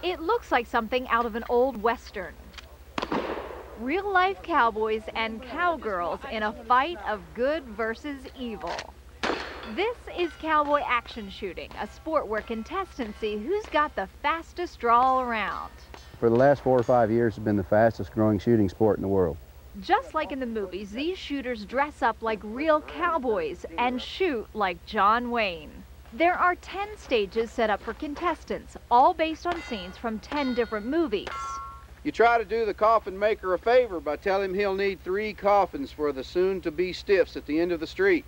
It looks like something out of an old Western. Real-life cowboys and cowgirls in a fight of good versus evil. This is cowboy action shooting, a sport where contestants see who's got the fastest draw all around. For the last 4 or 5 years, it's been the fastest growing shooting sport in the world. Just like in the movies, these shooters dress up like real cowboys and shoot like John Wayne. There are 10 stages set up for contestants, all based on scenes from 10 different movies. You try to do the coffin maker a favor by telling him he'll need 3 coffins for the soon-to-be stiffs at the end of the street.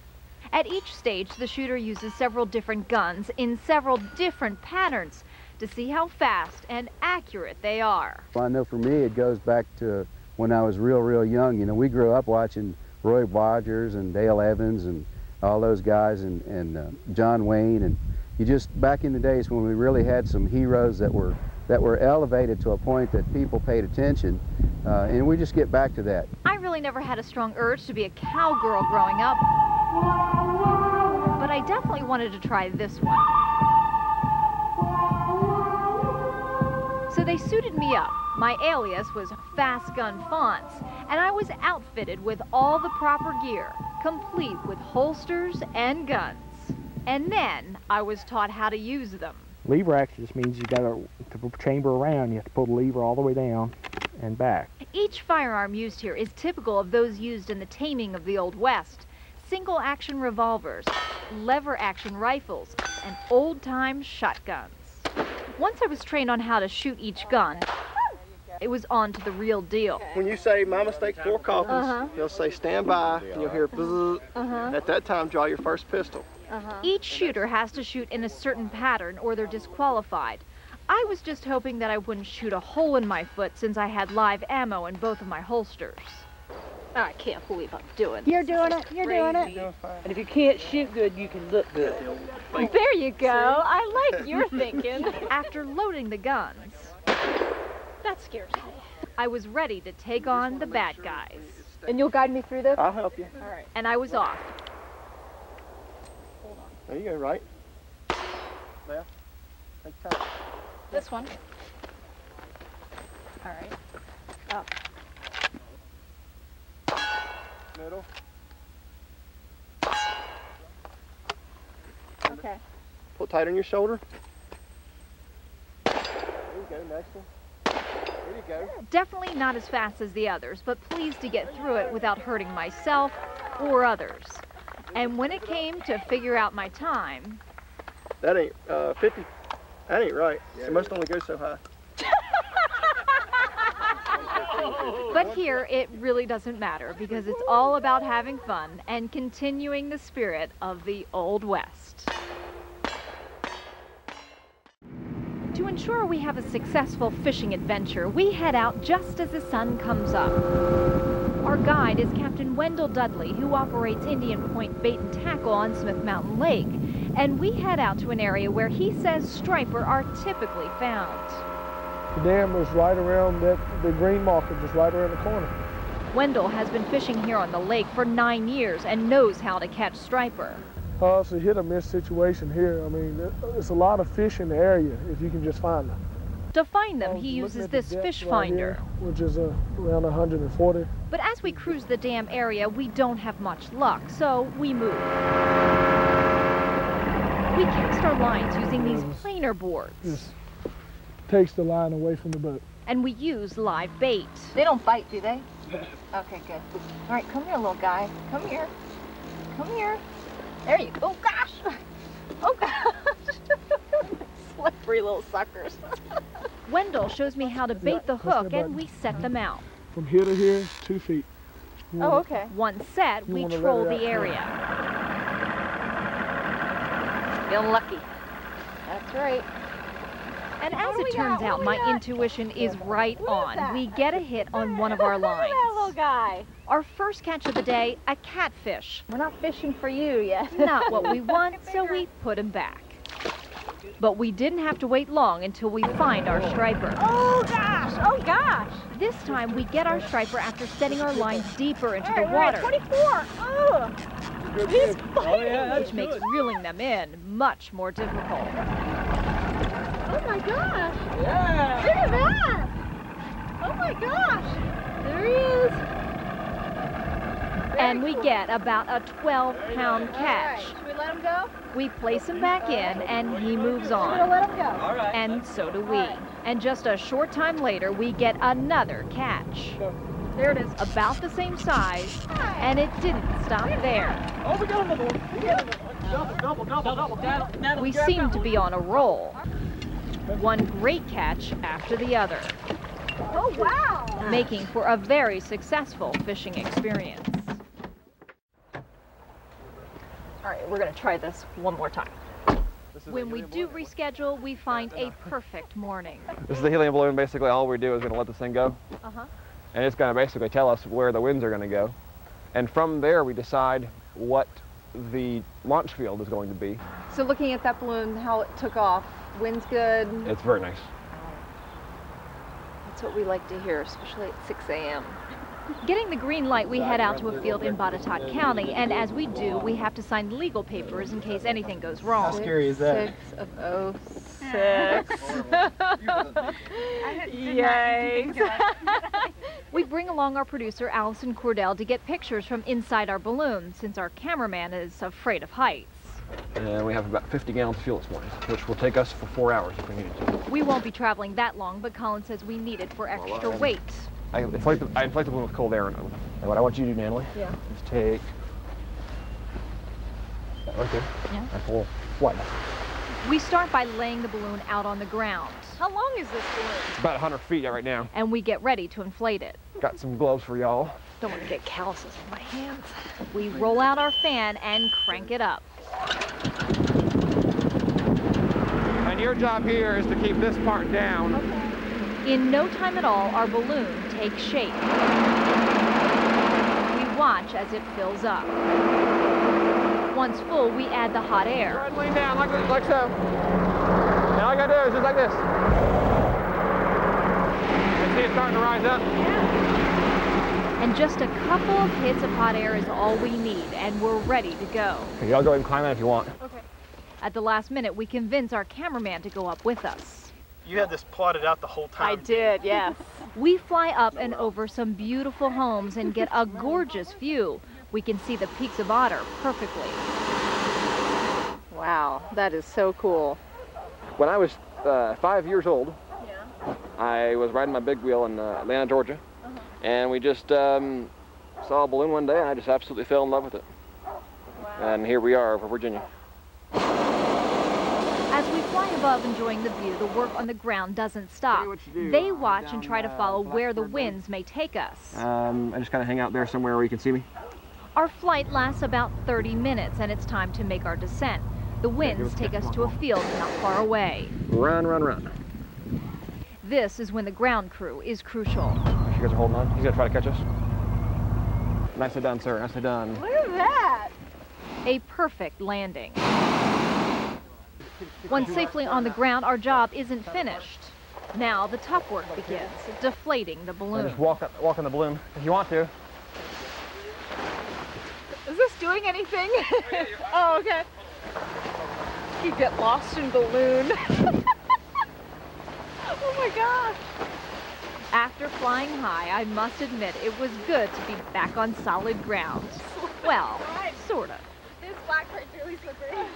At each stage, the shooter uses several different guns in several different patterns to see how fast and accurate they are. Well, I know for me, it goes back to when I was real young. You know, we grew up watching Roy Rogers and Dale Evans and all those guys and John Wayne, and you just, back in the days when we really had some heroes that were elevated to a point that people paid attention, and we just get back to that. I really never had a strong urge to be a cowgirl growing up, but I definitely wanted to try this one. So they suited me up. My alias was Fast Gun Fonts, and I was outfitted with all the proper gear, complete with holsters and guns. And then I was taught how to use them. Lever action just means you got to chamber around. You have to pull the lever all the way down and back. Each firearm used here is typical of those used in the taming of the Old West. Single action revolvers, lever action rifles, and old-time shotguns. Once I was trained on how to shoot each gun, it was on to the real deal. When you say, "My mistake, 4 coffins," you'll say, "Stand by," and you'll hear bzzz. At that time, draw your first pistol. Each shooter has to shoot in a certain pattern or they're disqualified. I was just hoping that I wouldn't shoot a hole in my foot since I had live ammo in both of my holsters. I can't believe I'm doing this. You're doing it. You're doing it. And if you can't shoot good, you can look good. There you go. I like your thinking. After loading the guns, That scares me. I was ready to take on the bad guys. And you'll guide me through this? I'll help you. All right. And I was off. There you go, right. Left. Take time. This one. All right. Up. Middle. Okay. Pull tight on your shoulder. There you go, next one. There you go. Definitely not as fast as the others, but pleased to get through it without hurting myself or others. And when it came to figure out my time... That ain't 50. That ain't right. It must only go so high. But here, it really doesn't matter because it's all about having fun and continuing the spirit of the Old West. To ensure we have a successful fishing adventure, we head out just as the sun comes up. Our guide is Captain Wendell Dudley, who operates Indian Point Bait and Tackle on Smith Mountain Lake, and we head out to an area where he says striper are typically found. The dam is right around the green marker, just right around the corner. Wendell has been fishing here on the lake for 9 years and knows how to catch striper. It's a hit-or-miss situation here. I mean, there's a lot of fish in the area if you can just find them. To find them, he uses this fish finder, which is around 140. But as we cruise the dam area, we don't have much luck, so we move. We cast our lines using these planer boards. Just takes the line away from the boat. And we use live bait. They don't bite, do they? Okay, good. All right, come here, little guy. Come here. Come here. There you go. Oh, gosh. Oh, gosh. Slippery little suckers. Wendell shows me how to bait the hook, and we set them out. From here to here, 2 feet. Oh, okay. Once set, we troll the area. Feeling lucky. That's right. And as it turns out, my intuition is right on. We get a hit on one of our lines. That little guy. Our first catch of the day, a catfish. We're not fishing for you yet. Not what we want, so we put him back. But we didn't have to wait long until we find our striper. Oh, gosh. Oh, gosh. This time, we get our striper after setting our lines deeper into the water. 24. Oh. Which makes reeling them in much more difficult. Oh my gosh! Yeah! Look at that! Oh my gosh! There he is! And we get about a 12-pound catch. All right. Should we let him go? We place him back in and he moves We're gonna on. let him go. All right. And so do we. And just a short time later, we get another catch. There it is. About the same size, and it didn't stop there. Oh, we got another one. We got another one. Double. We seem to be on a roll. One great catch after the other, Oh wow! making for a very successful fishing experience. All right, we're gonna try this one more time. When we do reschedule, we find a perfect morning. This is the helium balloon. Basically, all we do is going to let this thing go. And it's going to basically tell us where the winds are going to go. And from there, we decide what the launch field is going to be. So looking at that balloon, how it took off, wind's good. It's very nice. That's what we like to hear, especially at 6 a.m. Getting the green light, we head out to a field in Botetourt County, and as we do, we have to sign legal papers in case anything goes wrong. How scary is that? 6 of 06. Yikes. We bring along our producer, Allison Cordell, to get pictures from inside our balloon, since our cameraman is afraid of heights. And we have about 50 gallons of fuel this morning, which will take us for 4 hours if we need to. We won't be traveling that long, but Colin says we need it for extra weight. I inflate the balloon with cold air. And what I want you to do, Natalie, is take that right there. Yeah. And pull flight. We start by laying the balloon out on the ground. How long is this balloon? It's about 100 feet right now. And we get ready to inflate it. Got some gloves for y'all. Don't want to get calluses on my hands. We roll out our fan and crank it up. And your job here is to keep this part down. In no time at all, our balloon takes shape. We watch as it fills up. Once full, we add the hot air. Try and lean down like so. Now all I gotta do is just like this. You see it starting to rise up? And just a couple of hits of hot air is all we need, and we're ready to go. Okay, y'all go ahead and climb in if you want. Okay. At the last minute, we convince our cameraman to go up with us. You had this plotted out the whole time. I did, yes. We fly up and over some beautiful homes and get a gorgeous view. We can see the peaks of Otter perfectly. Wow, that is so cool. When I was 5 years old, I was riding my big wheel in Atlanta, Georgia, and we just saw a balloon one day, and I just absolutely fell in love with it. And here we are over Virginia. As we fly above enjoying the view, the work on the ground doesn't stop. They watch and try to follow where the winds may take us. I just kind of hang out there somewhere where you can see me. Our flight lasts about 30 minutes, and it's time to make our descent. The winds take us to a field not far away. Run, run, run. This is when the ground crew is crucial. You guys are holding on. He's gonna try to catch us. Nicely done, sir. Nicely done. Look at that. A perfect landing. Once safely on the ground, our job isn't finished. Now the tough work begins, deflating the balloon. Just walk on the balloon if you want to. Is this doing anything? Oh, okay. You get lost in balloon. Oh my gosh. After flying high, I must admit it was good to be back on solid ground. Well, sorta. This black part's really slippery.